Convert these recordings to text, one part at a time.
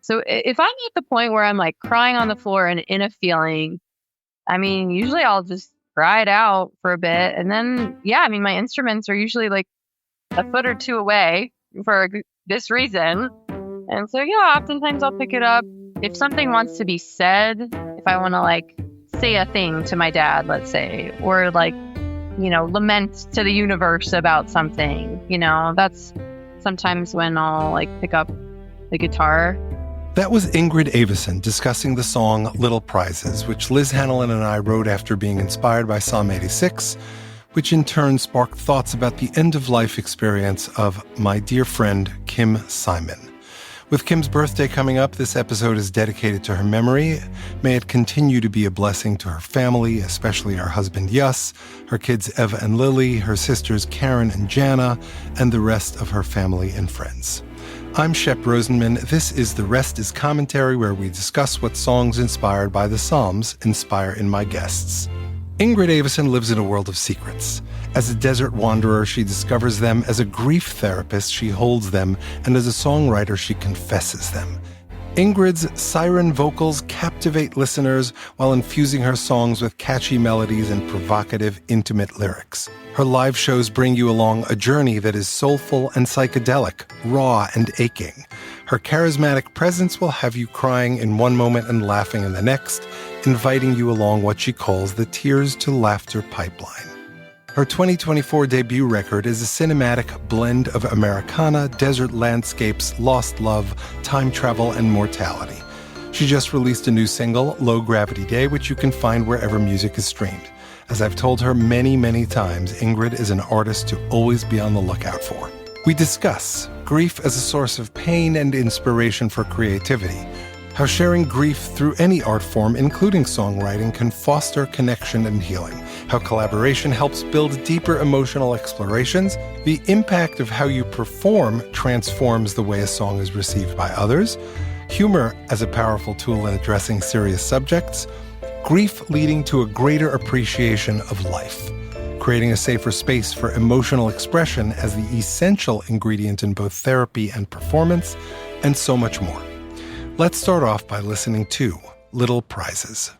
So if I'm at the point where I'm like crying on the floor and in a feeling, I mean, usually I'll just cry it out for a bit. And then, yeah, I mean, my instruments are usually like a foot or two away for this reason. And so, yeah, oftentimes I'll pick it up. If something wants to be said, if I want to like say a thing to my dad, let's say, or like, lament to the universe about something, that's sometimes when I'll like pick up the guitar. That was Ingrid Avison discussing the song Little Prizes, which Liz Hanellin and I wrote after being inspired by Psalm 86, which in turn sparked thoughts about the end-of-life experience of my dear friend Kim Simon. With Kim's birthday coming up, this episode is dedicated to her memory. May it continue to be a blessing to her family, especially her husband Yus, her kids Eva and Lily, her sisters Karen and Jana, and the rest of her family and friends. I'm Shep Rosenman. This is The Rest is Commentary, where we discuss what songs inspired by the Psalms inspire in my guests. Ingrid Avison lives in a world of secrets. As a desert wanderer, she discovers them. As a grief therapist, she holds them. And as a songwriter, she confesses them. Ingrid's siren vocals captivate listeners while infusing her songs with catchy melodies and provocative, intimate lyrics. Her live shows bring you along a journey that is soulful and psychedelic, raw and aching. Her charismatic presence will have you crying in one moment and laughing in the next, inviting you along what she calls the tears to laughter pipeline. Her 2024 debut record is a cinematic blend of Americana, desert landscapes, lost love, time travel, and mortality. She just released a new single, Low Gravity Day, which you can find wherever music is streamed. As I've told her many, many times, Ingrid is an artist to always be on the lookout for. We discuss grief as a source of pain and inspiration for creativity, how sharing grief through any art form, including songwriting, can foster connection and healing, how collaboration helps build deeper emotional explorations, the impact of how you perform transforms the way a song is received by others, humor as a powerful tool in addressing serious subjects, grief leading to a greater appreciation of life, creating a safer space for emotional expression as the essential ingredient in both therapy and performance, and so much more. Let's start off by listening to Little Prizes.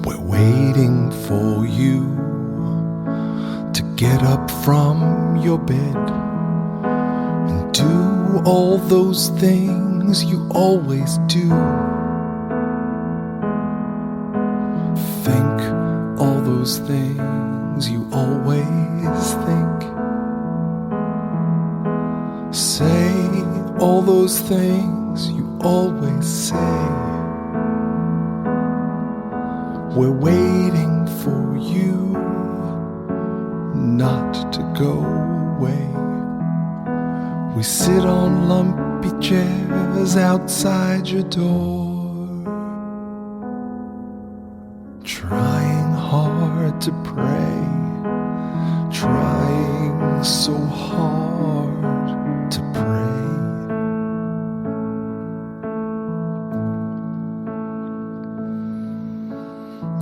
We're waiting for you to get up from your bed and do all those things you always do. Think all those things you always think. Say all those things you always say. We're waiting for you not to go away. We sit on lumpy chairs outside your door, trying hard to pray, trying so hard to pray.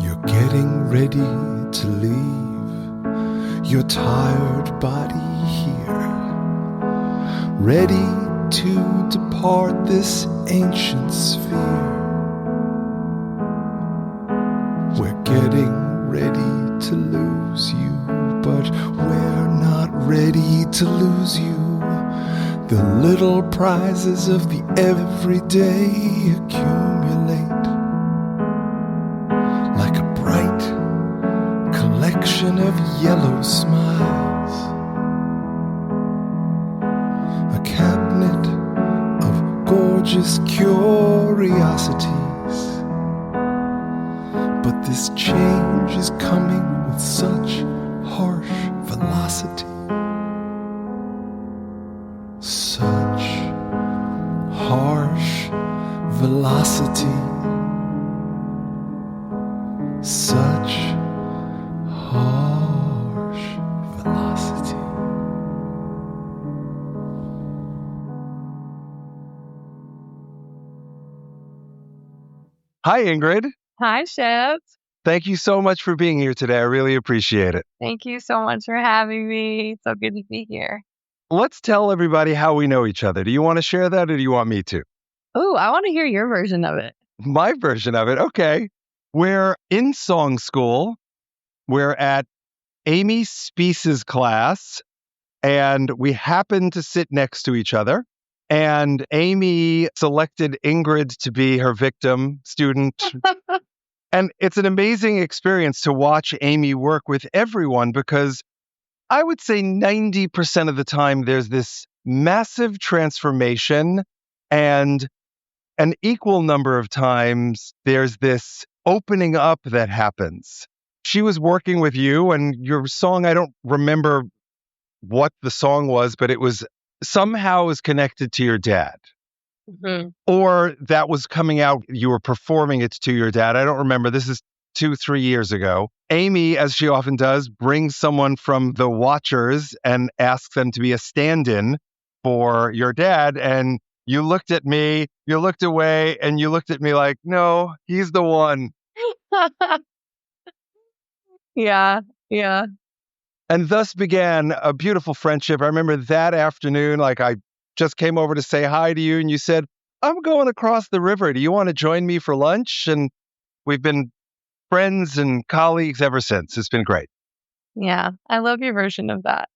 You're getting ready to leave your tired body here, ready to depart this ancient sphere. We're getting ready to lose you, but we're not ready to lose you. The little prizes of the everyday accumulate like a bright collection of yellow smiles, a cabinet of gorgeous curiosities. But this change is coming with such harsh velocity. Such harsh velocity. Such harsh velocity. Hi, Ingrid. Hi, Shep. Thank you so much for being here today. I really appreciate it. Thank you so much for having me. It's so good to be here. Let's tell everybody how we know each other. Do you want to share that or do you want me to? Oh, I want to hear your version of it. My version of it. Okay. We're in song school. We're at Amy Speace's class, and we happen to sit next to each other. And Amy selected Ingrid to be her victim student. And it's an amazing experience to watch Amy work with everyone because I would say 90% of the time there's this massive transformation, and an equal number of times there's this opening up that happens. She was working with you, and your song, I don't remember what the song was, but it was somehow is connected to your dad. Mhm. Or that was coming out, you were performing it to your dad. I don't remember. This is 2-3 years ago. Amy, as she often does, brings someone from the watchers and asks them to be a stand-in for your dad. And you looked at me, you looked away, and you looked at me like, no, he's the one. Yeah, yeah. And thus began a beautiful friendship. I remember that afternoon, like I just came over to say hi to you, and you said, I'm going across the river. Do you want to join me for lunch? And we've been friends and colleagues ever since. It's been great. Yeah, I love your version of that.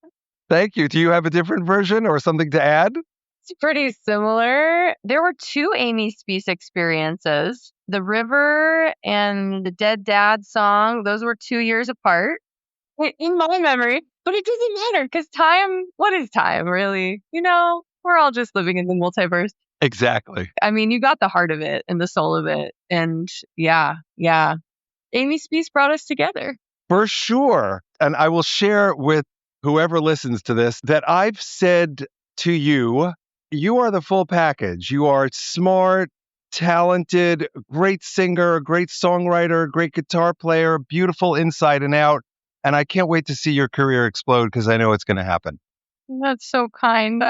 Thank you. Do you have a different version or something to add? It's pretty similar. There were two Amy Speace experiences. The River and the Dead Dad song, those were 2 years apart in my memory. But it doesn't matter because time, what is time really? We're all just living in the multiverse. Exactly. I mean, you got the heart of it and the soul of it. And yeah. Amy Speace brought us together. For sure. And I will share with whoever listens to this that I've said to you, you are the full package. You are smart, talented, great singer, great songwriter, great guitar player, beautiful inside and out. And I can't wait to see your career explode because I know it's going to happen. That's so kind.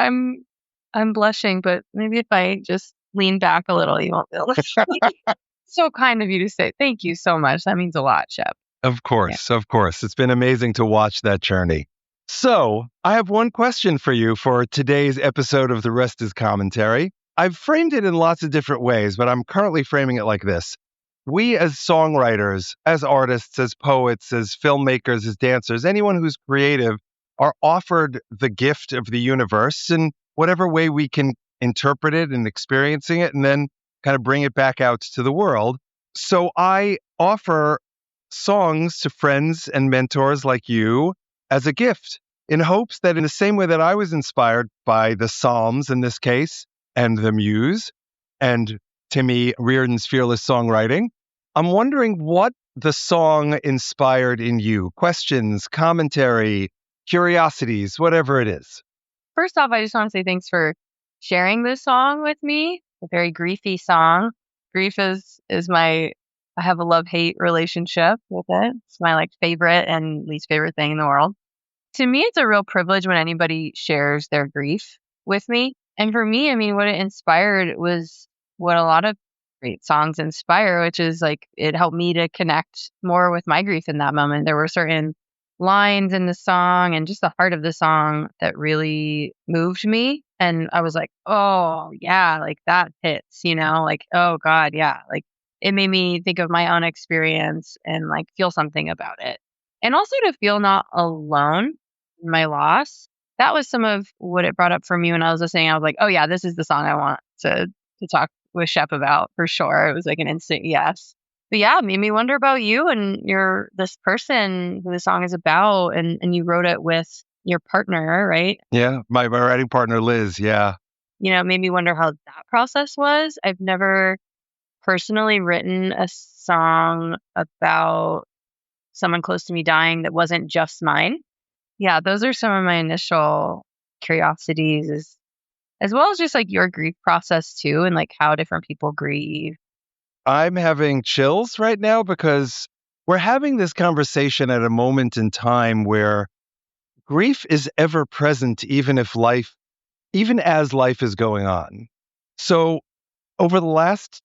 I'm blushing, but maybe if I just lean back a little, you won't feel it. So kind of you to say. Thank you so much. That means a lot, Shep. Of course, of course. It's been amazing to watch that journey. So, I have one question for you for today's episode of The Rest is Commentary. I've framed it in lots of different ways, but I'm currently framing it like this. We as songwriters, as artists, as poets, as filmmakers, as dancers, anyone who's creative are offered the gift of the universe in whatever way we can interpret it and experiencing it and then kind of bring it back out to the world. So I offer songs to friends and mentors like you as a gift in hopes that in the same way that I was inspired by the Psalms in this case and the Muse and Timmy Reardon's fearless songwriting, I'm wondering what the song inspired in you. Questions, commentary, curiosities, whatever it is. First off, I just want to say thanks for sharing this song with me. A very griefy song. Grief is I have a love-hate relationship with it. It's my favorite and least favorite thing in the world. To me, it's a real privilege when anybody shares their grief with me. And for me, I mean, what it inspired was what a lot of great songs inspire, which is it helped me to connect more with my grief in that moment. There were certain lines in the song and just the heart of the song that really moved me. And I was like, oh, yeah, that hits, oh, God, yeah. It made me think of my own experience and feel something about it. And also to feel not alone in my loss. That was some of what it brought up for me when I was listening. I was like, oh, yeah, this is the song I want to talk with Shep about for sure. It was an instant yes. But yeah, it made me wonder about you and you're this person who the song is about, and you wrote it with your partner, right? Yeah, my writing partner, Liz. Yeah. It made me wonder how that process was. I've never personally written a song about someone close to me dying that wasn't just mine. Yeah, those are some of my initial curiosities, as well as just your grief process too, and how different people grieve. I'm having chills right now because we're having this conversation at a moment in time where grief is ever present, even as life is going on. So over the last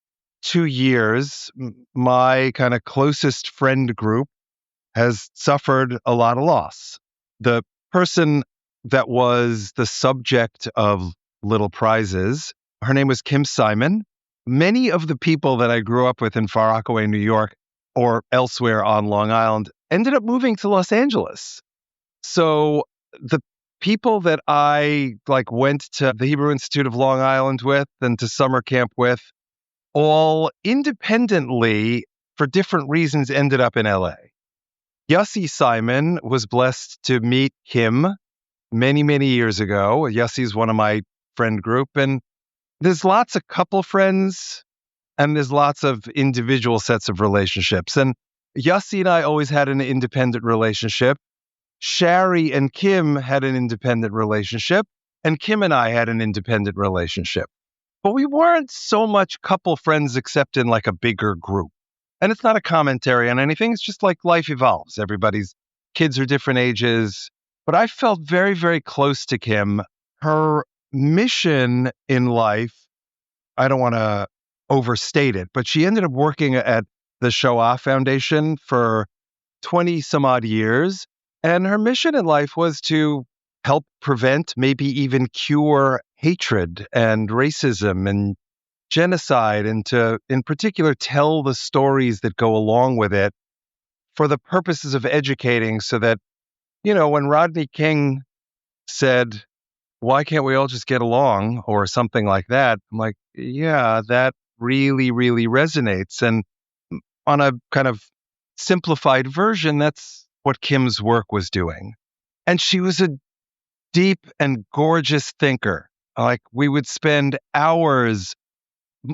2 years, my kind of closest friend group has suffered a lot of loss. The person that was the subject of Little Prizes, her name was Kim Simon. Many of the people that I grew up with in Far Rockaway, New York, or elsewhere on Long Island, ended up moving to Los Angeles. So the people that I went to the Hebrew Institute of Long Island with and to summer camp with, all independently for different reasons ended up in LA. Yossi Simon was blessed to meet Kim many, many years ago. Yossi's one of my friend group, and there's lots of couple friends and there's lots of individual sets of relationships. And Yossi and I always had an independent relationship. Shari and Kim had an independent relationship, and Kim and I had an independent relationship. But we weren't so much couple friends except in a bigger group. And it's not a commentary on anything. It's just life evolves. Everybody's kids are different ages. But I felt very, very close to Kim. Her mission in life, I don't want to overstate it, but she ended up working at the Shoah Foundation for 20 some odd years. And her mission in life was to help prevent, maybe even cure hatred and racism and genocide, and to, in particular, tell the stories that go along with it for the purposes of educating, so that, when Rodney King said, why can't we all just get along, or something like that, I'm like, yeah, that really, really resonates. And on a kind of simplified version, that's what Kim's work was doing. And she was a deep and gorgeous thinker. We would spend hours.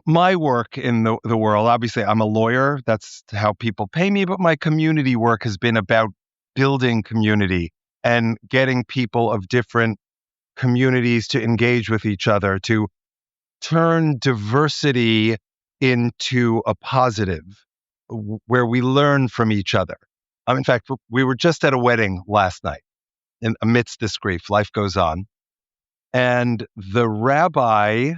My work in the world, obviously, I'm a lawyer. That's how people pay me. But my community work has been about building community and getting people of different communities to engage with each other, to turn diversity into a positive, where we learn from each other. In fact, we were just at a wedding last night, and amidst this grief, life goes on. And the rabbi,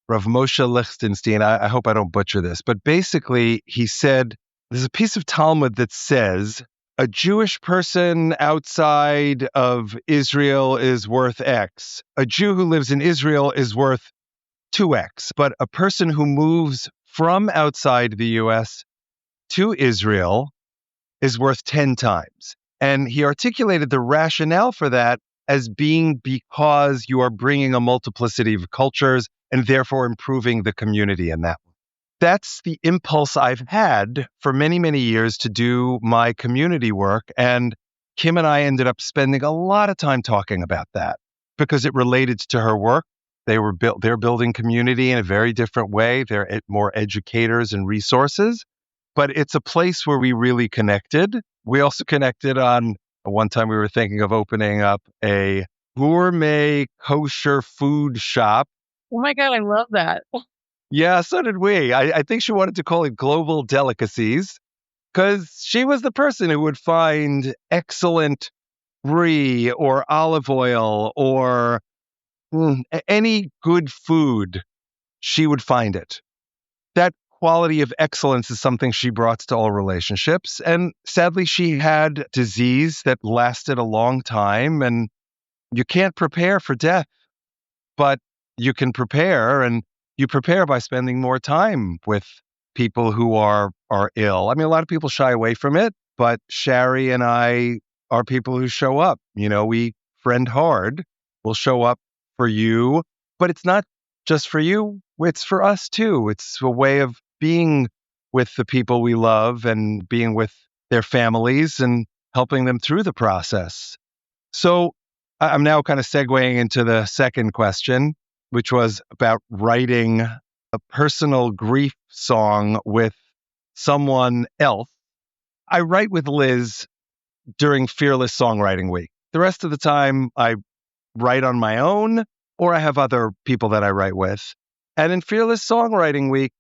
Rav Moshe Lichtenstein, I hope I don't butcher this, but basically he said, there's a piece of Talmud that says, a Jewish person outside of Israel is worth X. A Jew who lives in Israel is worth 2X. But a person who moves from outside the U.S. to Israel is worth 10 times. And he articulated the rationale for that as being because you are bringing a multiplicity of cultures and therefore improving the community in that way. That's the impulse I've had for many, many years to do my community work. And Kim and I ended up spending a lot of time talking about that because it related to her work. They're building community in a very different way. They're more educators and resources, but it's a place where we really connected. We also connected on one time we were thinking of opening up a gourmet kosher food shop. Oh my God, I love that. Yeah, so did we. I think she wanted to call it Global Delicacies because she was the person who would find excellent brie or olive oil or any good food. She would find it. That quality of excellence is something she brought to all relationships. And sadly, she had disease that lasted a long time, and you can't prepare for death, but you can prepare, and you prepare by spending more time with people who are ill. I mean, a lot of people shy away from it, but Shari and I are people who show up. We friend hard. We'll show up for you, but it's not just for you. It's for us too. It's a way of being with the people we love and being with their families and helping them through the process. So I'm now kind of segueing into the second question, which was about writing a personal grief song with someone else. I write with Liz during Fearless Songwriting Week. The rest of the time, I write on my own, or I have other people that I write with. And in Fearless Songwriting Week,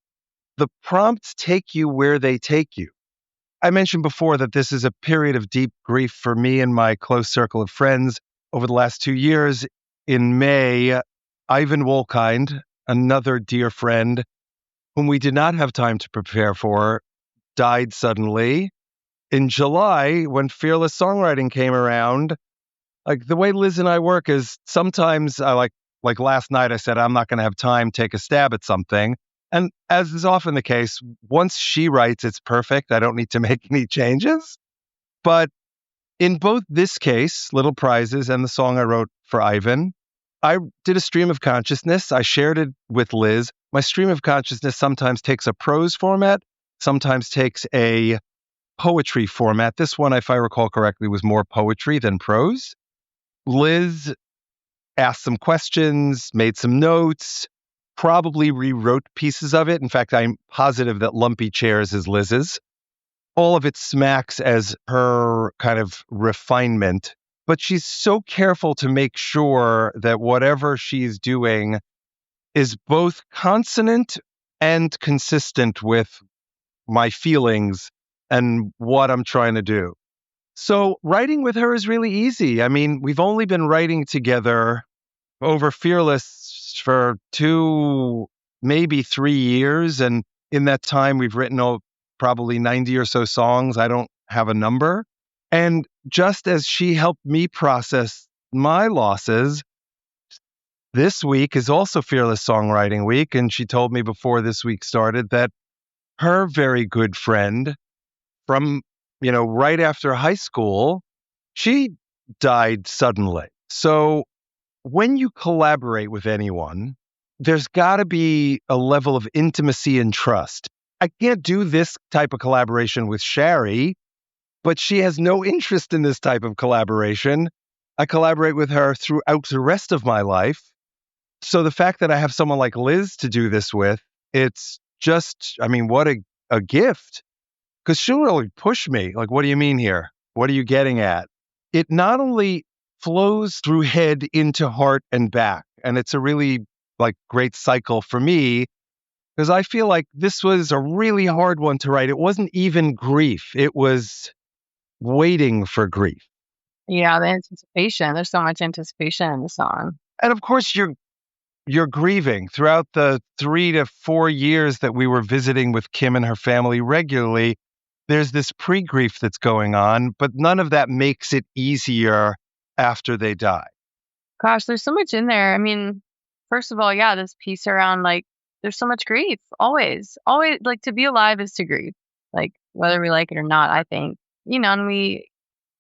the prompts take you where they take you. I mentioned before that this is a period of deep grief for me and my close circle of friends. Over the last 2 years, in May, Ivan Wolkind, another dear friend, whom we did not have time to prepare for, died suddenly. In July, when Fearless Songwriting came around, like the way Liz and I work is sometimes I like last night I said, I'm not going to have time, take a stab at something. And as is often the case, once she writes, it's perfect. I don't need to make any changes. But in both this case, Little Prizes, and the song I wrote for Ivan, I did a stream of consciousness. I shared it with Liz. My stream of consciousness sometimes takes a prose format, sometimes takes a poetry format. This one, if I recall correctly, was more poetry than prose. Liz asked some questions, made some notes, probably rewrote pieces of it. In fact, I'm positive that Lumpy Chairs is Liz's. All of it smacks as her kind of refinement, but she's so careful to make sure that whatever she's doing is both consonant and consistent with my feelings and what I'm trying to do. So writing with her is really easy. I mean, we've only been writing together over Fearless for 2, maybe 3 years. And in that time, we've written probably 90 or so songs. I don't have a number. And just as she helped me process my losses, this week is also Fearless Songwriting Week. And she told me before this week started that her very good friend from, right after high school, she died suddenly. So when you collaborate with anyone, there's got to be a level of intimacy and trust. I can't do this type of collaboration with Shari, but she has no interest in this type of collaboration. I collaborate with her throughout the rest of my life. So the fact that I have someone like Liz to do this with, it's just, what a gift. Because she'll really push me. Like, what do you mean here? What are you getting at? It not only flows through head into heart and back, and it's a really great cycle for me, because I feel like this was a really hard one to write. It wasn't even grief. It was waiting for grief. Yeah, the anticipation. There's so much anticipation in the song. And of course, you're grieving throughout the 3 to 4 years that we were visiting with Kim and her family regularly. There's this pre-grief that's going on, but none of that makes it easier after they die. Gosh, there's so much in there. First of all, yeah, this piece around there's so much grief. Always, to be alive is to grieve, whether we like it or not, I think. And we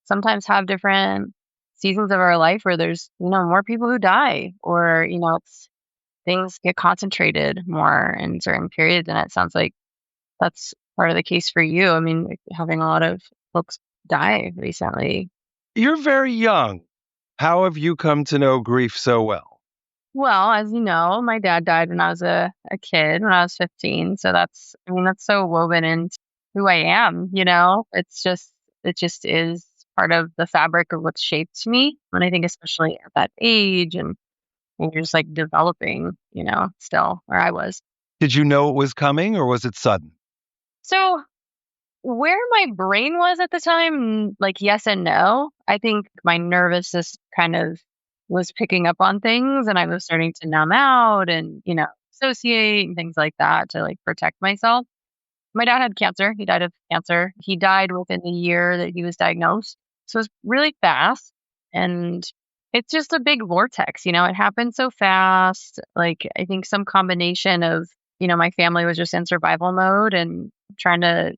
sometimes have different seasons of our life where there's, more people who die, or, things get concentrated more in certain periods. And it sounds like that's part of the case for you. Having a lot of folks die recently. You're very young. How have you come to know grief so well? Well, as you know, my dad died when I was a kid, when I was 15. So that's so woven into who I am, it just is part of the fabric of what shaped me. And I think especially at that age and you're just developing, still where I was. Did you know it was coming, or was it sudden? So where my brain was at the time, yes and no. I think my nervous system kind of was picking up on things, and I was starting to numb out and, associate and things like that to protect myself. My dad had cancer. He died of cancer. He died within the year that he was diagnosed. So it was really fast. And it's just a big vortex, it happened so fast. I think some combination of, my family was just in survival mode and trying to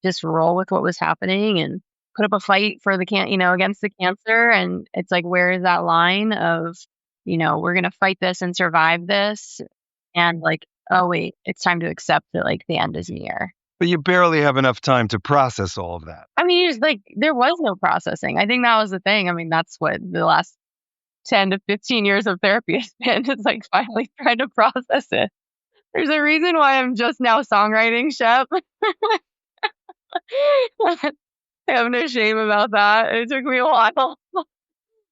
just roll with what was happening and put up a fight for against the cancer. And it's where is that line of, we're going to fight this and survive this. And oh wait, it's time to accept that the end is near. But you barely have enough time to process all of that. There was no processing. I think that was the thing. That's what the last 10 to 15 years of therapy has been. It's finally trying to process it. There's a reason why I'm just now songwriting, Shep. I have no shame about that. It took me a while.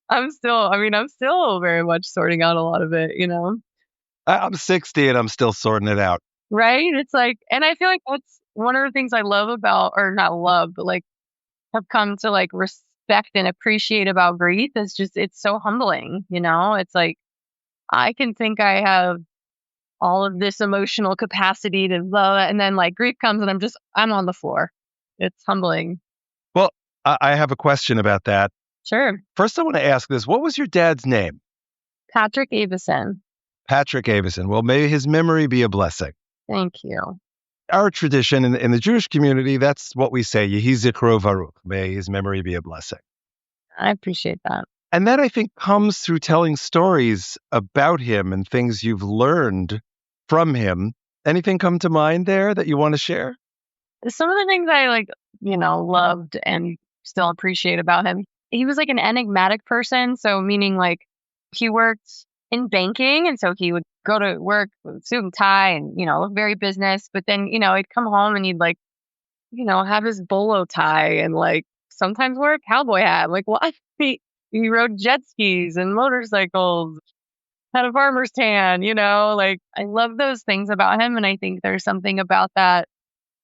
I'm still very much sorting out a lot of it, I'm 60 and I'm still sorting it out. Right? It's and I feel like that's one of the things I love about, or not love, but have come to respect and appreciate about grief is just, it's so humbling, It's I can think I have all of this emotional capacity to blah, and then like grief comes and I'm on the floor. It's humbling. Well, I have a question about that. Sure. First, I want to ask this. What was your dad's name? Patrick Avison. Patrick Avison. Well, may his memory be a blessing. Thank you. Our tradition in the Jewish community, that's what we say, Yehi Zichro Baruch. May his memory be a blessing. I appreciate that. And that, I think, comes through telling stories about him and things you've learned from him. Anything come to mind there that you want to share? Some of the things I loved and still appreciate about him. He was like an enigmatic person. So meaning like he worked in banking. And so he would go to work with suit and tie and, look very business. But then, he'd come home and he'd like, have his bolo tie and like sometimes wear a cowboy hat. Like what? He rode jet skis and motorcycles, had a farmer's tan, like I love those things about him. And I think there's something about that.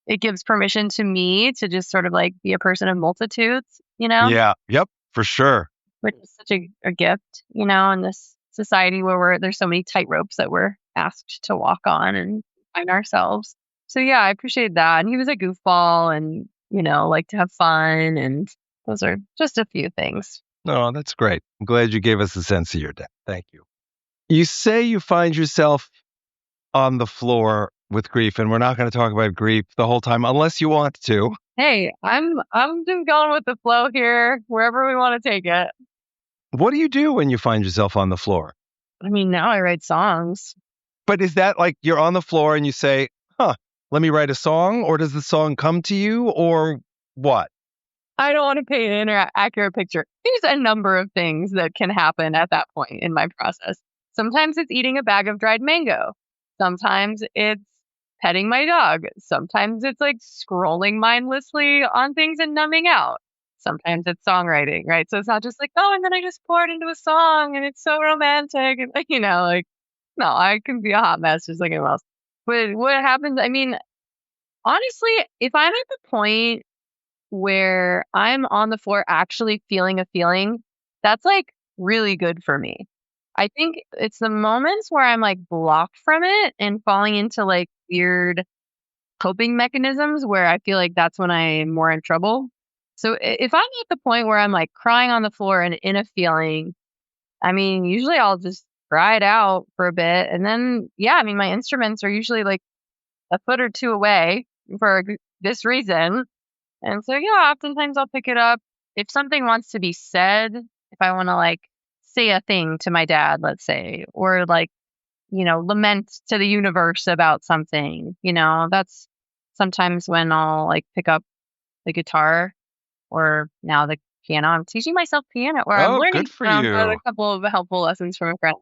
It gives permission to me to just sort of like be a person of multitudes, Yeah. Yep. For sure. Which is such a gift, in this society where there's so many tightropes that we're asked to walk on and find ourselves. So yeah, I appreciate that. And he was a goofball and, like to have fun. And those are just a few things. No, that's great. I'm glad you gave us a sense of your dad. Thank you. You say you find yourself on the floor with grief, and we're not going to talk about grief the whole time unless you want to. Hey, I'm just going with the flow here, wherever we want to take it. What do you do when you find yourself on the floor? I mean, now I write songs. But is that like you're on the floor and you say, let me write a song? Or does the song come to you? Or what? I don't want to paint an accurate picture. There's a number of things that can happen at that point in my process. Sometimes it's eating a bag of dried mango. Sometimes it's petting my dog. Sometimes it's like scrolling mindlessly on things and numbing out. Sometimes it's songwriting, right? So it's not just like, and then I just poured into a song and it's so romantic. And no, I can be a hot mess just like anyone else. But what happens, I mean, honestly, if I'm at the point where I'm on the floor actually feeling a feeling, that's like really good for me. I think it's the moments where I'm like blocked from it and falling into like weird coping mechanisms where I feel like that's when I'm more in trouble. So if I'm at the point where I'm like crying on the floor and in a feeling, I mean, usually I'll just cry it out for a bit. And then, my instruments are usually like a foot or two away for this reason. And so, oftentimes I'll pick it up. If something wants to be said, if I want to like say a thing to my dad, let's say, or like, lament to the universe about something, that's sometimes when I'll like pick up the guitar or now the piano. I'm teaching myself piano or I'm learning. Good for you. A couple of helpful lessons from a friend.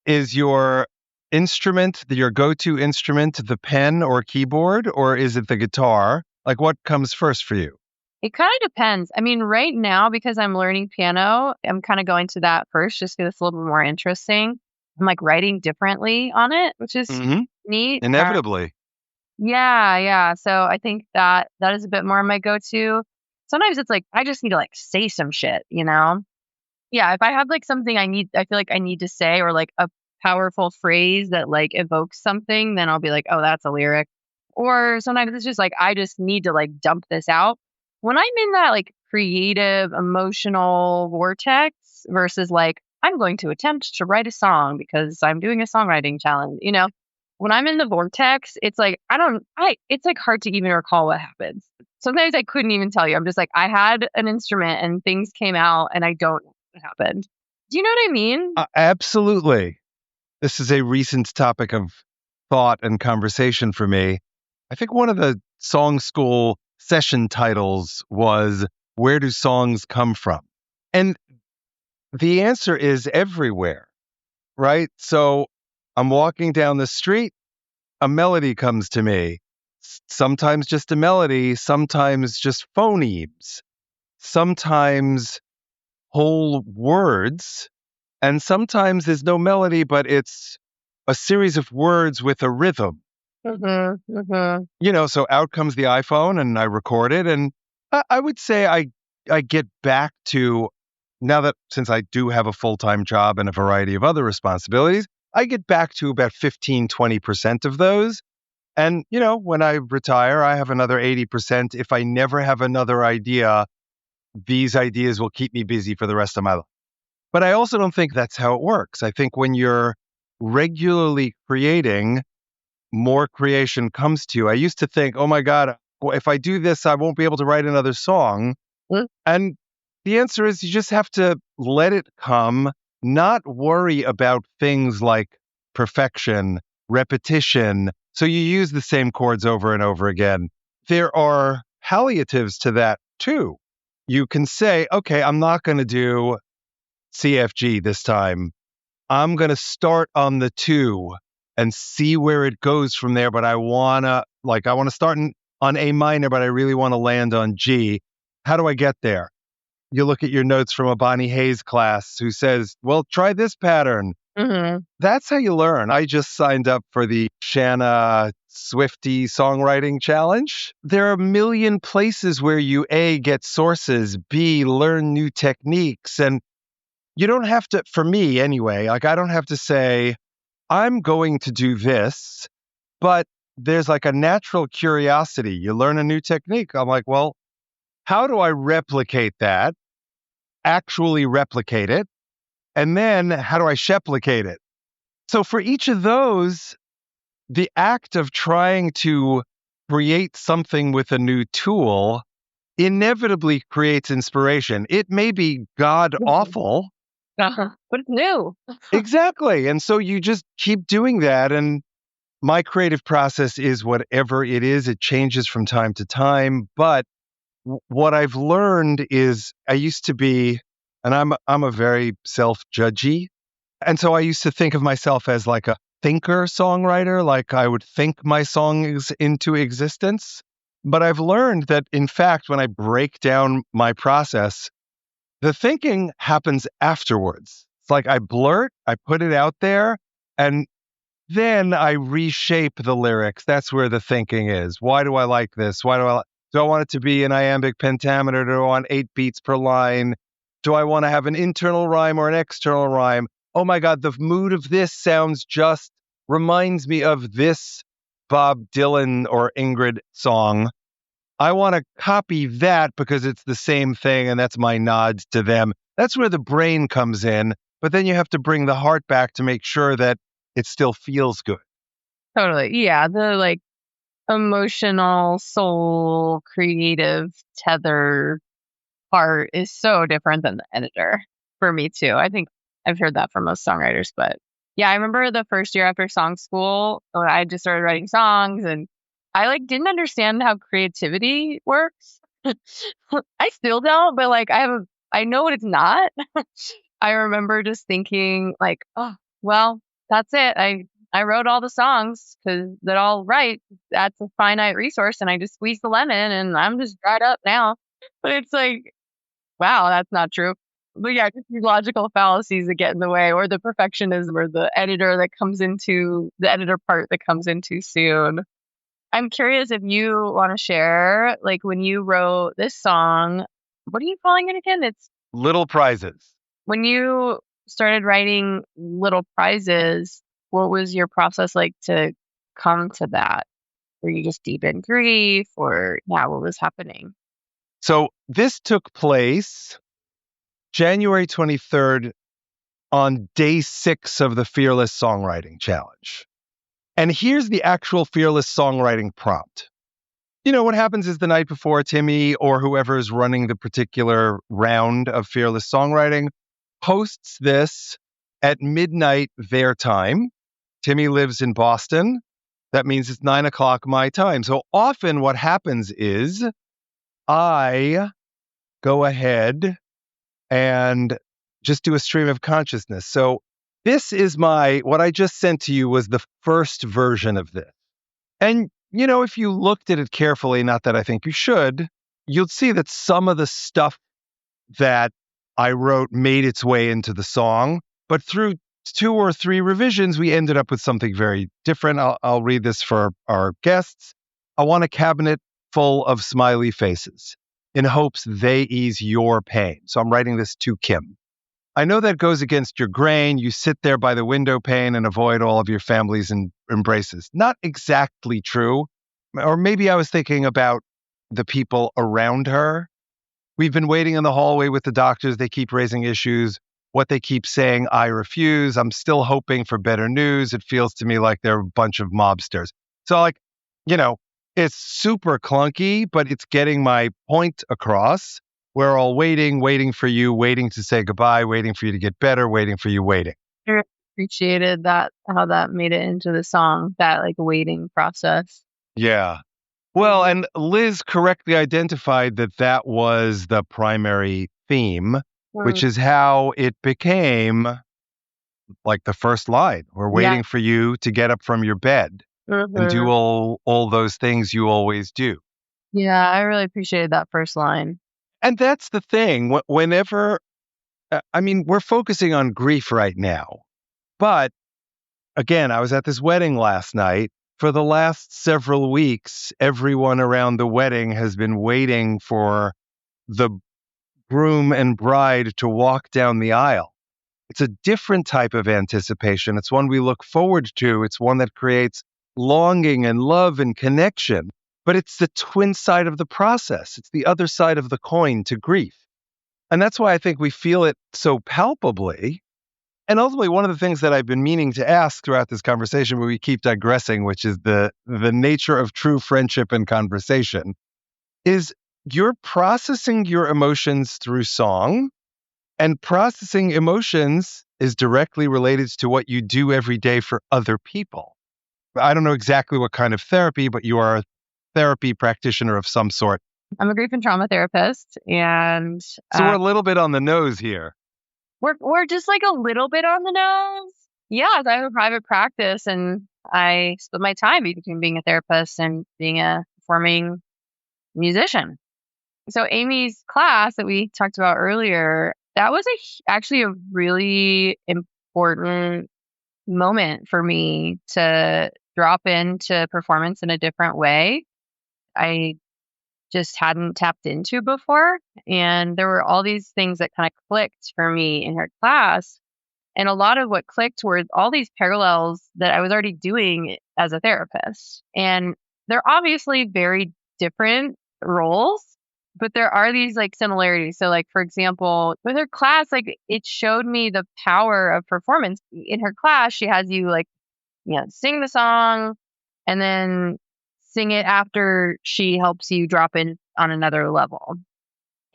Is your instrument, your go-to instrument, the pen or keyboard, or is it the guitar? Like what comes first for you? It kind of depends. I mean, right now, because I'm learning piano, I'm kind of going to that first just because it's a little bit more interesting. I'm like writing differently on it, which is neat. Inevitably. Yeah. So I think that is a bit more my go-to. Sometimes it's like, I just need to like say some shit, Yeah, if I have like something I feel like I need to say or like a powerful phrase that like evokes something, then I'll be like, oh, that's a lyric. Or sometimes it's just like, I just need to like dump this out. When I'm in that like creative, emotional vortex versus like, I'm going to attempt to write a song because I'm doing a songwriting challenge, when I'm in the vortex, it's like, it's like hard to even recall what happens. Sometimes I couldn't even tell you. I'm just like, I had an instrument and things came out and I don't know what happened. Do you know what I mean? Absolutely. This is a recent topic of thought and conversation for me. I think one of the song school session titles was, Where Do Songs Come From? And the answer is everywhere, right? So I'm walking down the street, a melody comes to me. Sometimes just a melody, sometimes just phonemes, sometimes whole words, and sometimes there's no melody, but it's a series of words with a rhythm. So out comes the iPhone and I record it. And I would say I get back to, now that since I do have a full-time job and a variety of other responsibilities, I get back to about 15, 20% of those. And, when I retire, I have another 80%. If I never have another idea, these ideas will keep me busy for the rest of my life. But I also don't think that's how it works. I think when you're regularly creating, more creation comes to you. I used to think, oh my God, if I do this, I won't be able to write another song. Mm. And the answer is you just have to let it come, not worry about things like perfection, repetition. So you use the same chords over and over again. There are palliatives to that too. You can say, okay, I'm not going to do CFG this time. I'm going to start on the 2 and see where it goes from there. But I want to start on A minor, but I really want to land on G. How do I get there? You look at your notes from a Bonnie Hayes class who says, well, try this pattern. Mm-hmm. That's how you learn. I just signed up for the Shanna Swifty Songwriting Challenge. There are a million places where you A, get sources, B, learn new techniques. And you don't have to, for me anyway, I don't have to say, I'm going to do this, but there's like a natural curiosity. You learn a new technique. I'm like, well, how do I replicate that? Actually replicate it? And then how do I sheplicate it? So for each of those, the act of trying to create something with a new tool inevitably creates inspiration. It may be god awful. Uh-huh. But it's new. Exactly. And so you just keep doing that. And my creative process is whatever it is. It changes from time to time. But what I've learned is I used to be, and I'm a very self-judgy. And so I used to think of myself as like a thinker songwriter, like I would think my songs into existence. But I've learned that, in fact, when I break down my process, the thinking happens afterwards. It's like I blurt, I put it out there, and then I reshape the lyrics. That's where the thinking is. Why do I like this? Do I want it to be an iambic pentameter? Do I want 8 beats per line? Do I want to have an internal rhyme or an external rhyme? Oh my God, the mood of this reminds me of this Bob Dylan or Ingrid song. I want to copy that because it's the same thing and that's my nod to them. That's where the brain comes in. But then you have to bring the heart back to make sure that it still feels good. Totally. Yeah. The emotional, soul, creative tether part is so different than the editor for me too. I think I've heard that from most songwriters, but yeah, I remember the first year after song school, when I just started writing songs and I didn't understand how creativity works. I still don't, but I know what it's not. I remember just thinking oh, well, that's it. I wrote all the songs because they're all right. That's a finite resource and I just squeezed the lemon and I'm just dried up now. But it's wow, that's not true. But yeah, just these logical fallacies that get in the way, or the perfectionism, or the editor part that comes in too soon. I'm curious if you want to share, when you wrote this song, what are you calling it again? It's Little Prizes. When you started writing Little Prizes, what was your process like to come to that? Were you just deep in grief, or what was happening? So this took place January 23rd on day 6 of the Fearless Songwriting Challenge. And here's the actual Fearless Songwriting prompt. What happens is the night before, Timmy or whoever is running the particular round of Fearless Songwriting posts this at midnight their time. Timmy lives in Boston. That means it's 9:00 my time. So often what happens is I go ahead and just do a stream of consciousness. So this is what I just sent to you was the first version of this. And, if you looked at it carefully, not that I think you should, you'll see that some of the stuff that I wrote made its way into the song. But through 2 or 3 revisions, we ended up with something very different. I'll read this for our guests. I want a cabinet full of smiley faces in hopes they ease your pain. So I'm writing this to Kim. I know that goes against your grain. You sit there by the window pane and avoid all of your family's embraces. Not exactly true. Or maybe I was thinking about the people around her. We've been waiting in the hallway with the doctors. They keep raising issues. What they keep saying, I refuse. I'm still hoping for better news. It feels to me like they're a bunch of mobsters. So, like, it's super clunky, but it's getting my point across. We're all waiting for you, waiting to say goodbye, waiting for you to get better, waiting for you, waiting. I appreciated that, how that made it into the song, that like waiting process. Yeah. Well, and Liz correctly identified that was the primary theme, which is how it became like the first line. We're waiting for you to get up from your bed and do all those things you always do. Yeah, I really appreciated that first line. And that's the thing. Whenever, we're focusing on grief right now. But again, I was at this wedding last night. For the last several weeks, everyone around the wedding has been waiting for the groom and bride to walk down the aisle. It's a different type of anticipation. It's one we look forward to. It's one that creates longing and love and connection. But it's the twin side of the process. It's the other side of the coin to grief. And that's why I think we feel it so palpably. And ultimately, one of the things that I've been meaning to ask throughout this conversation, but we keep digressing, which is the nature of true friendship and conversation, is you're processing your emotions through song, and processing emotions is directly related to what you do every day for other people. I don't know exactly what kind of therapy, but you are a therapy practitioner of some sort. I'm a grief and trauma therapist, and so we're a little bit on the nose here. We're just like a little bit on the nose. Yeah, I have a private practice, and I split my time between being a therapist and being a performing musician. So Amy's class that we talked about earlier, that was actually a really important moment for me to drop into performance in a different way. I just hadn't tapped into before. And there were all these things that kind of clicked for me in her class. And a lot of what clicked were all these parallels that I was already doing as a therapist. And they're obviously very different roles, but there are these like similarities. So like, for example, with her class, like it showed me the power of performance. In her class, she has you like, sing the song and then sing it after she helps you drop in on another level.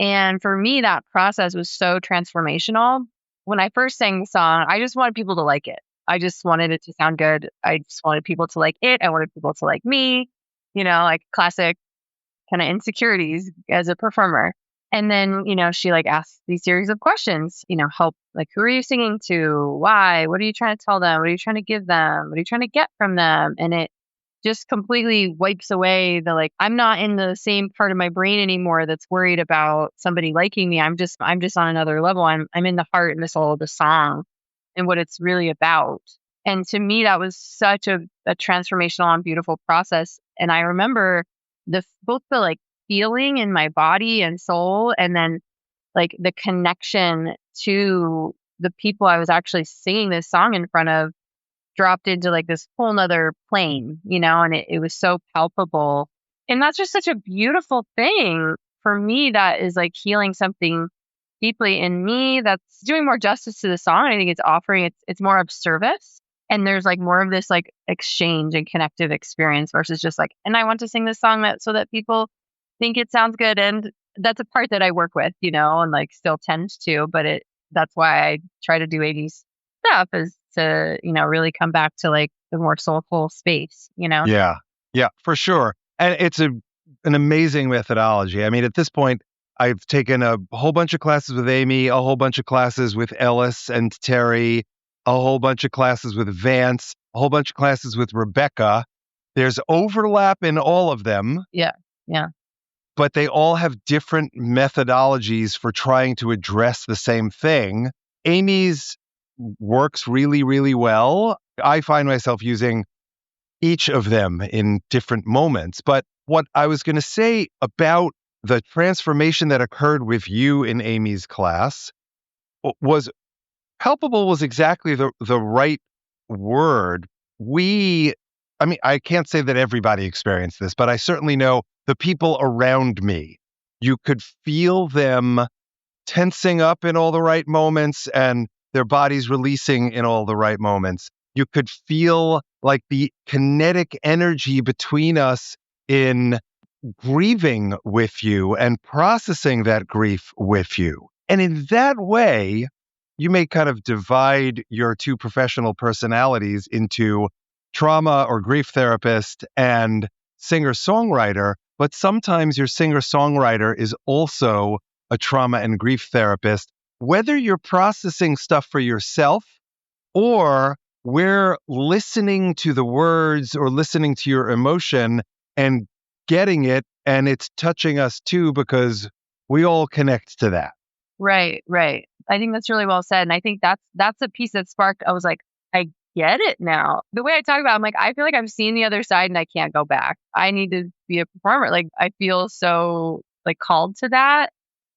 And for me, that process was so transformational. When I first sang the song, I just wanted people to like it. I just wanted it to sound good. I just wanted people to like it. I wanted people to like me, like classic kind of insecurities as a performer. And then, she like asked these series of questions, help, like, who are you singing to? Why? What are you trying to tell them? What are you trying to give them? What are you trying to get from them? And it just completely wipes away the, like, I'm not in the same part of my brain anymore that's worried about somebody liking me. I'm just on another level. I'm in the heart and the soul of the song and what it's really about. And to me, that was such a transformational and beautiful process. And I remember both the like feeling in my body and soul, and then like the connection to the people I was actually singing this song in front of dropped into like this whole nother plane, and it was so palpable. And that's just such a beautiful thing for me, that is like healing something deeply in me, that's doing more justice to the song. I think it's offering, it's more of service. And there's like more of this like exchange and connective experience versus just like, and I want to sing this song so that people think it sounds good. And that's a part that I work with, and like still tend to, but that's why I try to do 80s stuff, is to, really come back to like the more soulful space, Yeah, for sure. And it's an amazing methodology. I mean, at this point, I've taken a whole bunch of classes with Amy, a whole bunch of classes with Ellis and Terry, a whole bunch of classes with Vance, a whole bunch of classes with Rebecca. There's overlap in all of them. Yeah. But they all have different methodologies for trying to address the same thing. Amy's works really, really well. I find myself using each of them in different moments. But what I was going to say about the transformation that occurred with you in Amy's class was palpable was exactly the right word. I can't say that everybody experienced this, but I certainly know the people around me. You could feel them tensing up in all the right moments and their bodies releasing in all the right moments. You could feel like the kinetic energy between us in grieving with you and processing that grief with you. And in that way, you may kind of divide your two professional personalities into trauma or grief therapist and singer-songwriter, but sometimes your singer-songwriter is also a trauma and grief therapist, whether you're processing stuff for yourself or we're listening to the words or listening to your emotion and getting it, and it's touching us too because we all connect to that. Right. I think that's really well said. And I think that's a piece that sparked, I was like, I get it now. The way I talk about it, I'm like, I feel like I've seen the other side and I can't go back. I need to be a performer. Like, I feel so like called to that.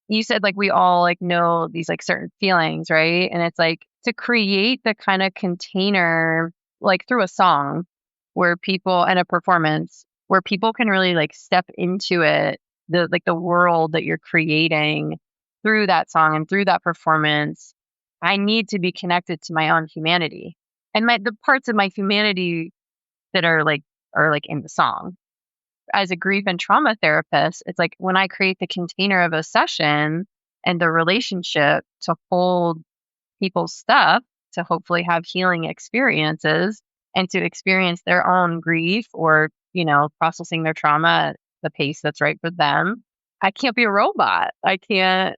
You said like we all like know these like certain feelings, right? And it's like to create the kind of container like through a song where people and a performance where people can really like step into it, the world that you're creating through that song and through that performance. I need to be connected to my own humanity and the parts of my humanity that are like in the song. As a grief and trauma therapist, it's like when I create the container of a session and the relationship to hold people's stuff to hopefully have healing experiences and to experience their own grief or, processing their trauma at the pace that's right for them. I can't be a robot. I can't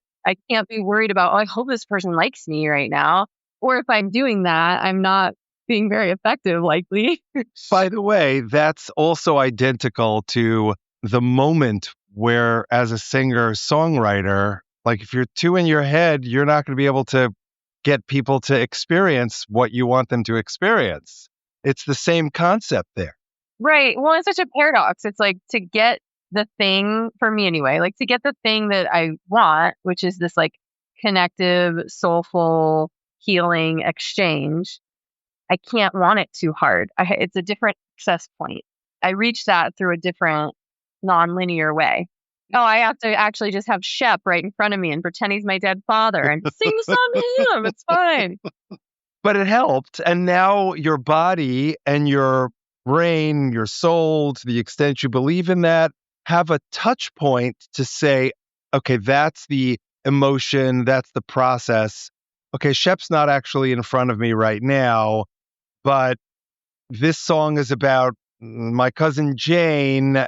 be worried about, I hope this person likes me right now. Or if I'm doing that, I'm not being very effective, likely. By the way, that's also identical to the moment where, as a singer songwriter, like if you're too in your head, you're not going to be able to get people to experience what you want them to experience. It's the same concept there. Right. Well, it's such a paradox. It's like to get the thing, for me anyway, like to get the thing that I want, which is this like connective, soulful, healing exchange. I can't want it too hard. It's a different access point. I reach that through a different non-linear way. Oh, I have to actually just have Shep right in front of me and pretend he's my dead father and sing the song to him. It's fine. But it helped. And now your body and your brain, your soul, to the extent you believe in that, have a touch point to say, okay, that's the emotion, that's the process. Okay, Shep's not actually in front of me right now, but this song is about my cousin Jane.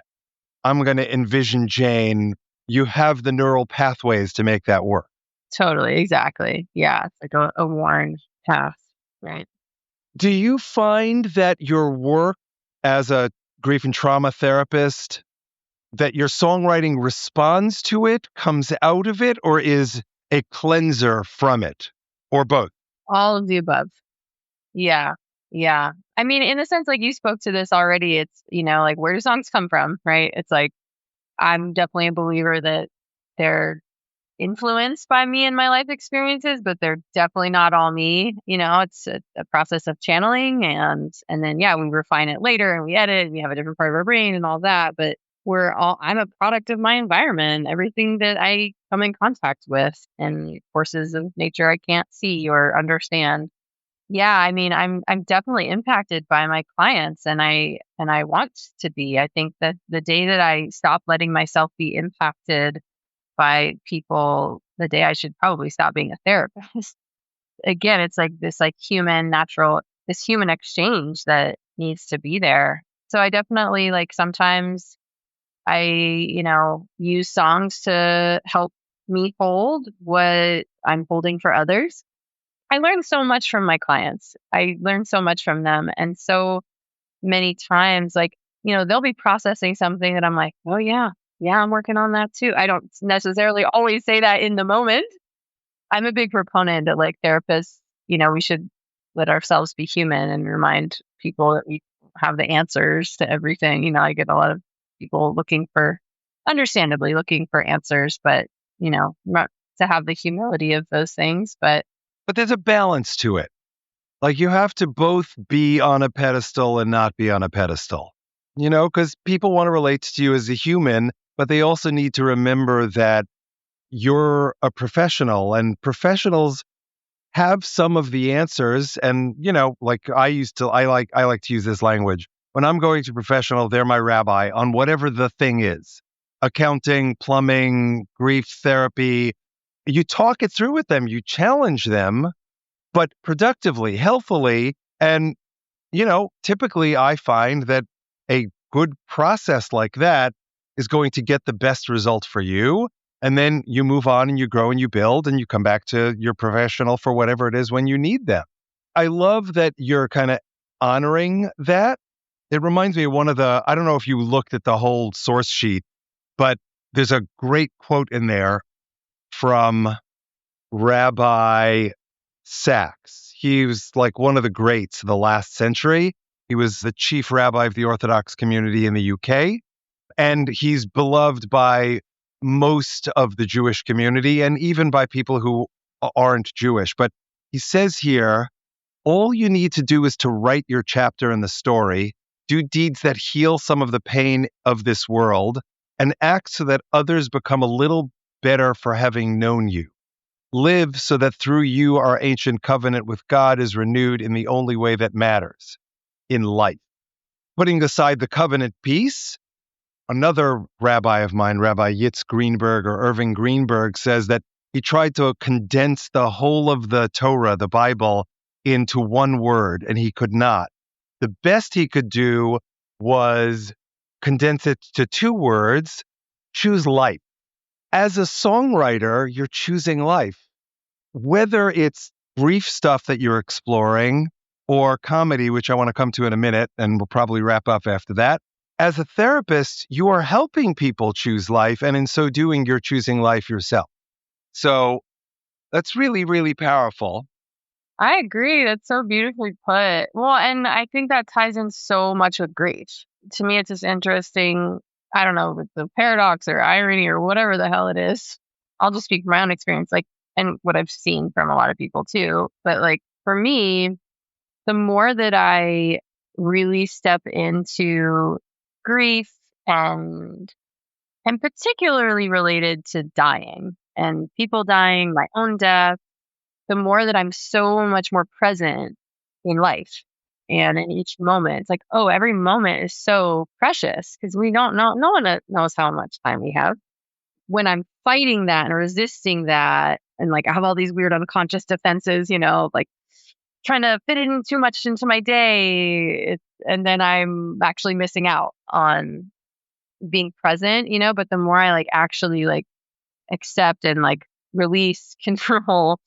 I'm going to envision Jane. You have the neural pathways to make that work. Totally. Exactly. Yeah. It's like a worn path. Right. Do you find that your work as a grief and trauma therapist, that your songwriting responds to it, comes out of it, or is a cleanser from it, or both? All of the above. Yeah. I mean, in a sense, like you spoke to this already, it's, like where do songs come from, right? It's like, I'm definitely a believer that they're influenced by me and my life experiences, but they're definitely not all me. It's a process of channeling and then, we refine it later and we edit and we have a different part of our brain and all that. But I'm a product of my environment, everything that I come in contact with and forces of nature I can't see or understand. Yeah, I mean, I'm definitely impacted by my clients and I want to be. I think that the day that I stop letting myself be impacted by people, the day I should probably stop being a therapist. Again, it's like this like this human exchange that needs to be there. So I definitely like sometimes I, use songs to help me hold what I'm holding for others. I learn so much from my clients. I learn so much from them. And so many times, like, they'll be processing something that I'm like, oh, yeah, I'm working on that too. I don't necessarily always say that in the moment. I'm a big proponent that like therapists, we should let ourselves be human and remind people that we have the answers to everything. I get a lot of people understandably looking for answers, but, not to have the humility of those things. But But there's a balance to it. Like you have to both be on a pedestal and not be on a pedestal, because people want to relate to you as a human, but they also need to remember that you're a professional and professionals have some of the answers. And, like I like to use this language. When I'm going to professional, they're my rabbi on whatever the thing is. Accounting, plumbing, grief therapy. You talk it through with them, you challenge them, but productively, healthfully. And, typically I find that a good process like that is going to get the best result for you. And then you move on and you grow and you build and you come back to your professional for whatever it is when you need them. I love that you're kind of honoring that. It reminds me of I don't know if you looked at the whole source sheet, but there's a great quote in there from Rabbi Sachs. He was like one of the greats of the last century. He was the chief rabbi of the Orthodox community in the UK, and he's beloved by most of the Jewish community and even by people who aren't Jewish. But he says here, all you need to do is to write your chapter in the story, do deeds that heal some of the pain of this world, and act so that others become a little better for having known you. Live so that through you our ancient covenant with God is renewed in the only way that matters, in life. Putting aside the covenant piece, another rabbi of mine, Rabbi Yitz Greenberg or Irving Greenberg, says that he tried to condense the whole of the Torah, the Bible, into one word, and he could not. The best he could do was condense it to two words: choose life. As a songwriter, you're choosing life. Whether it's brief stuff that you're exploring or comedy, which I want to come to in a minute, and we'll probably wrap up after that. As a therapist, you are helping people choose life, and in so doing, you're choosing life yourself. So that's really, really powerful. I agree. That's so beautifully put. Well, and I think that ties in so much with grief. To me, it's just interesting. I don't know, with the paradox or irony or whatever the hell it is. I'll just speak from my own experience, and what I've seen from a lot of people too. But for me, the more that I really step into grief and particularly related to dying and people dying, my own death, the more that I'm so much more present in life and in each moment. It's like, oh, every moment is so precious because we don't know, no one knows how much time we have. When I'm fighting that and resisting that, and I have all these weird unconscious defenses, trying to fit in too much into my day, and then I'm actually missing out on being present, but the more I actually accept and release control,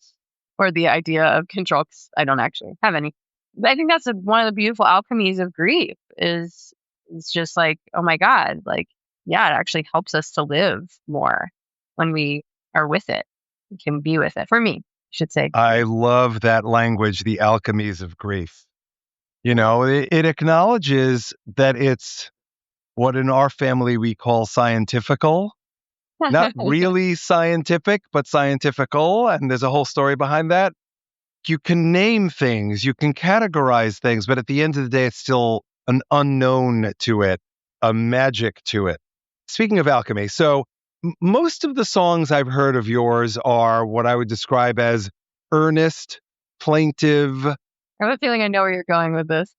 or the idea of control, 'cause I don't actually have any. But I think that's one of the beautiful alchemies of grief is it's just oh my God, yeah, it actually helps us to live more when we are with it. We can be with it. For me, I should say. I love that language, the alchemies of grief. It acknowledges that it's what in our family we call scientifical. Not really scientific, but scientifical. And there's a whole story behind that. You can name things, you can categorize things, but at the end of the day, it's still an unknown to it, a magic to it. Speaking of alchemy, so most of the songs I've heard of yours are what I would describe as earnest, plaintive. I have a feeling I know where you're going with this.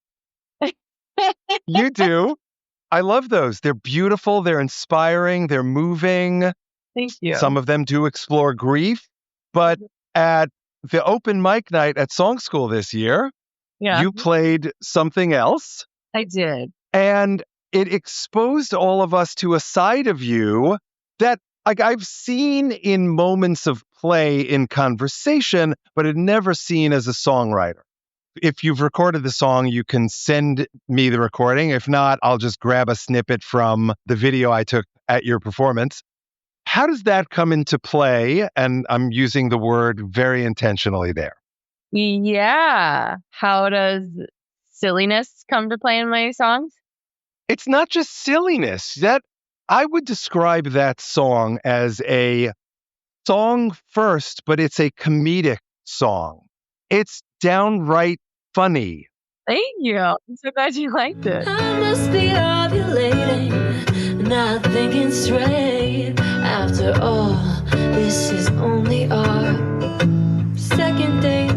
You do. I love those. They're beautiful. They're inspiring. They're moving. Thank you. Some of them do explore grief. But at the open mic night at Song School this year, you played something else. I did. And it exposed all of us to a side of you that I've seen in moments of play in conversation, but had never seen as a songwriter. If you've recorded the song, you can send me the recording. If not, I'll just grab a snippet from the video I took at your performance. How does that come into play? And I'm using the word very intentionally there. Yeah. How does silliness come to play in my songs? It's not just silliness. That I would describe that song as a song first, but it's a comedic song. It's downright funny. Thank you. I'm so glad you liked it. I must be ovulating, not thinking straight. After all, this is only our second date.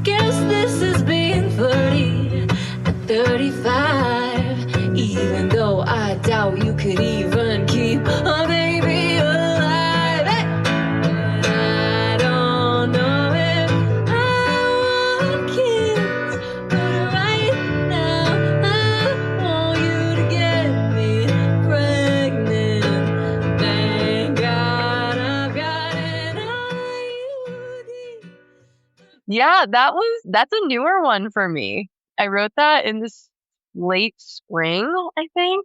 Guess this is being flirty at 35. Even though I doubt you could even keep a baby alive. Hey! I don't know if I want kids, but right now I want you to get me pregnant. Thank God I've got an IUD. Yeah, that's a newer one for me. I wrote that in this late spring, I think.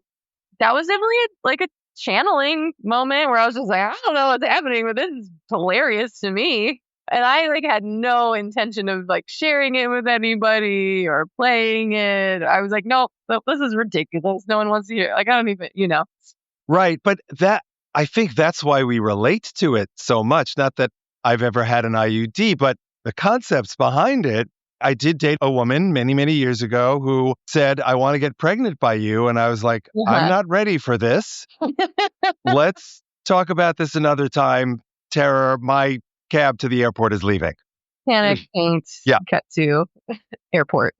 That was definitely a channeling moment where I was just like, I don't know what's happening, but this is hilarious to me. And I had no intention of sharing it with anybody or playing it. I was like, nope, this is ridiculous. No one wants to hear. I don't even, Right. But I think that's why we relate to it so much. Not that I've ever had an IUD, but the concepts behind it. I did date a woman many, many years ago who said, I want to get pregnant by you. And I was like, I'm not ready for this. Let's talk about this another time. Tara, my cab to the airport is leaving. Panic, paint, cut to airport.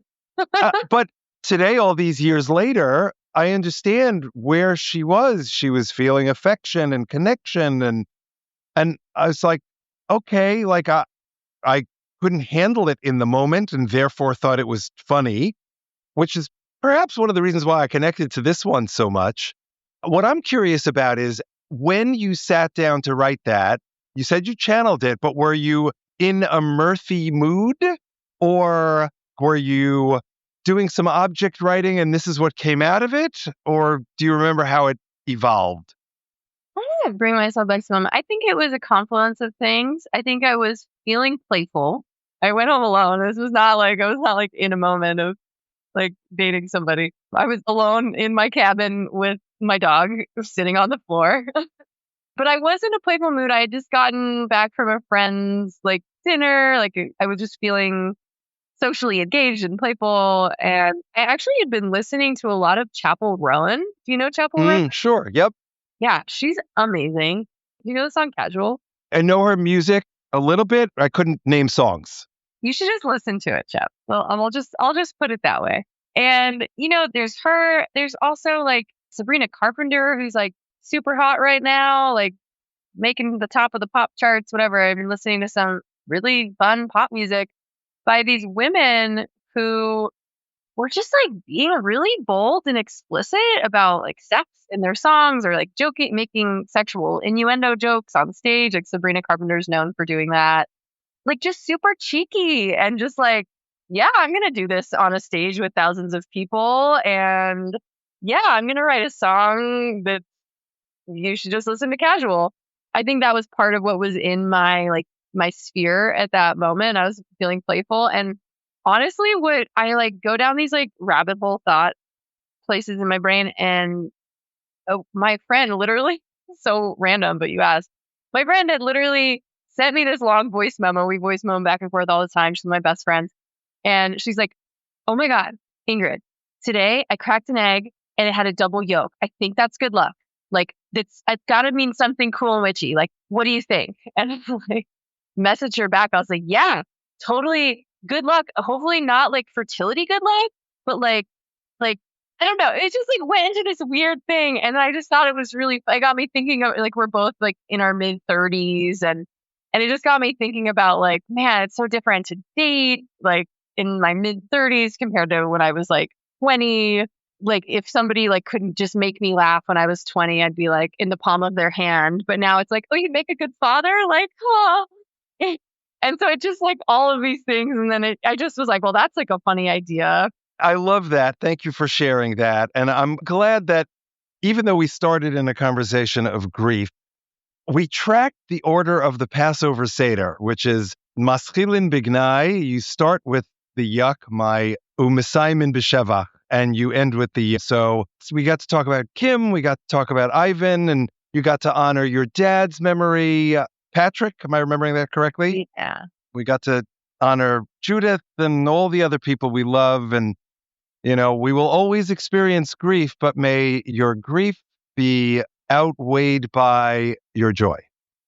But today, all these years later, I understand where she was. She was feeling affection and connection. And I was like, okay, I couldn't handle it in the moment and therefore thought it was funny, which is perhaps one of the reasons why I connected to this one so much. What I'm curious about is when you sat down to write that, you said you channeled it, but were you in a mirthy mood or were you doing some object writing and this is what came out of it? Or do you remember how it evolved? I'm gonna bring myself back to the moment. I think it was a confluence of things. I think I was feeling playful. I went home alone. This was not I was not in a moment of dating somebody. I was alone in my cabin with my dog sitting on the floor. But I was in a playful mood. I had just gotten back from a friend's dinner. I was just feeling socially engaged and playful. And I actually had been listening to a lot of Chappell Rowan. Do you know Chappell Rowan? Sure. Yep. Yeah, she's amazing. Do you know the song Casual? I know her music a little bit. I couldn't name songs. You should just listen to it, Shep. Well, I'll just put it that way. And there's her. There's also Sabrina Carpenter, who's super hot right now, making the top of the pop charts. Whatever. I've been listening to some really fun pop music by these women who were just being really bold and explicit about sex in their songs or joking, making sexual innuendo jokes on stage. Sabrina Carpenter's known for doing that. Just super cheeky and just yeah, I'm going to do this on a stage with thousands of people. And yeah, I'm going to write a song that you should just listen to Casual. I think that was part of what was in my my sphere at that moment. I was feeling playful. And honestly, what I go down these rabbit hole thought places in my brain. And my friend literally, so random, but you asked, my friend had literally sent me this long voice memo. We voice memo back and forth all the time. She's my best friend. And she's like, oh my God, Ingrid, today I cracked an egg and it had a double yolk. I think that's good luck. It's got to mean something cool and witchy. What do you think? And I messaged her back. I was like, yeah, totally good luck. Hopefully not fertility good luck, but I don't know. It just went into this weird thing. And I just thought it was really, it got me thinking of we're both in our mid 30s and it just got me thinking about man, it's so different to date in my mid 30s compared to when I was 20. If somebody couldn't just make me laugh when I was 20, I'd be in the palm of their hand. But now it's oh, you'd make a good father? Oh. And so it just all of these things. And then I just was well, that's a funny idea. I love that. Thank you for sharing that. And I'm glad that even though we started in a conversation of grief, we tracked the order of the Passover Seder, which is Maschilin Bignai. You start with the Yuck, my Umisaimin B'Shevach, and you end with the so we got to talk about Kim, we got to talk about Ivan, and you got to honor your dad's memory. Patrick, am I remembering that correctly? Yeah. We got to honor Judith and all the other people we love. And, we will always experience grief, but may your grief be outweighed by your joy.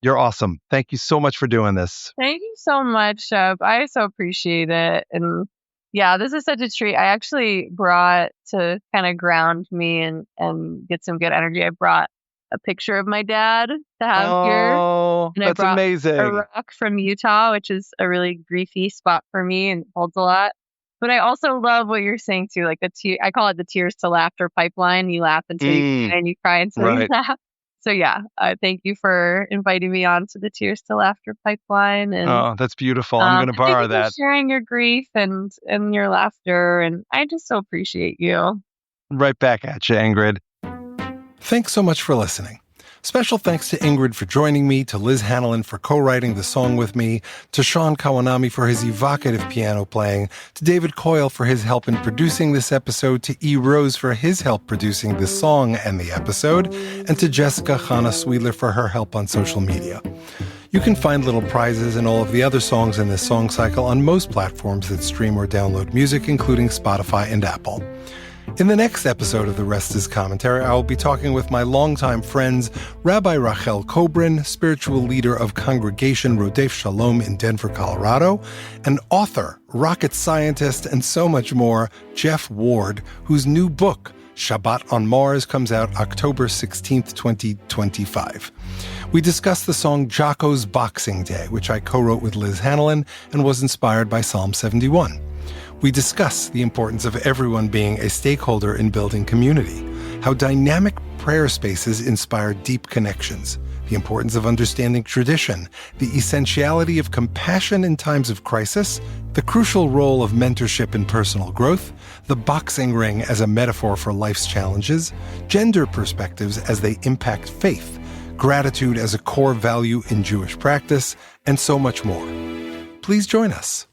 You're awesome. Thank you so much for doing this. Thank you so much, Shep. I so appreciate it. And yeah, this is such a treat. I actually brought, to kind of ground me and get some good energy, I brought a picture of my dad to have here. Oh, And that's I brought amazing. a rock from Utah, which is a really griefy spot for me and holds a lot. But I also love what you're saying too, like I call it the tears to laughter pipeline. You laugh until you cry, and you cry until you Right. laugh. So yeah, thank you for inviting me on to the Tears to Laughter pipeline. And Oh, that's beautiful. I'm going to thank borrow you for that. sharing your grief and your laughter. And I just so appreciate you. Right back at you, Ingrid. Thanks so much for listening. Special thanks to Ingrid for joining me, to Liz Hanellin for co-writing the song with me, to Sean Kawanami for his evocative piano playing, to David Coyle for his help in producing this episode, to E. Rose for his help producing the song and the episode, and to Jessica Hannah Sweedler for her help on social media. You can find Little Prizes and all of the other songs in this song cycle on most platforms that stream or download music, including Spotify and Apple. In the next episode of The Rest is Commentary, I will be talking with my longtime friends, Rabbi Rachel Kobrin, spiritual leader of Congregation Rodef Shalom in Denver, Colorado, and author, rocket scientist, and so much more, Jeff Ward, whose new book, Shabbat on Mars, comes out October 16th, 2025. We discuss the song Jocko's Boxing Day, which I co-wrote with Liz Hanellin and was inspired by Psalm 71. We discuss the importance of everyone being a stakeholder in building community, how dynamic prayer spaces inspire deep connections, the importance of understanding tradition, the essentiality of compassion in times of crisis, the crucial role of mentorship in personal growth, the boxing ring as a metaphor for life's challenges, gender perspectives as they impact faith, gratitude as a core value in Jewish practice, and so much more. Please join us.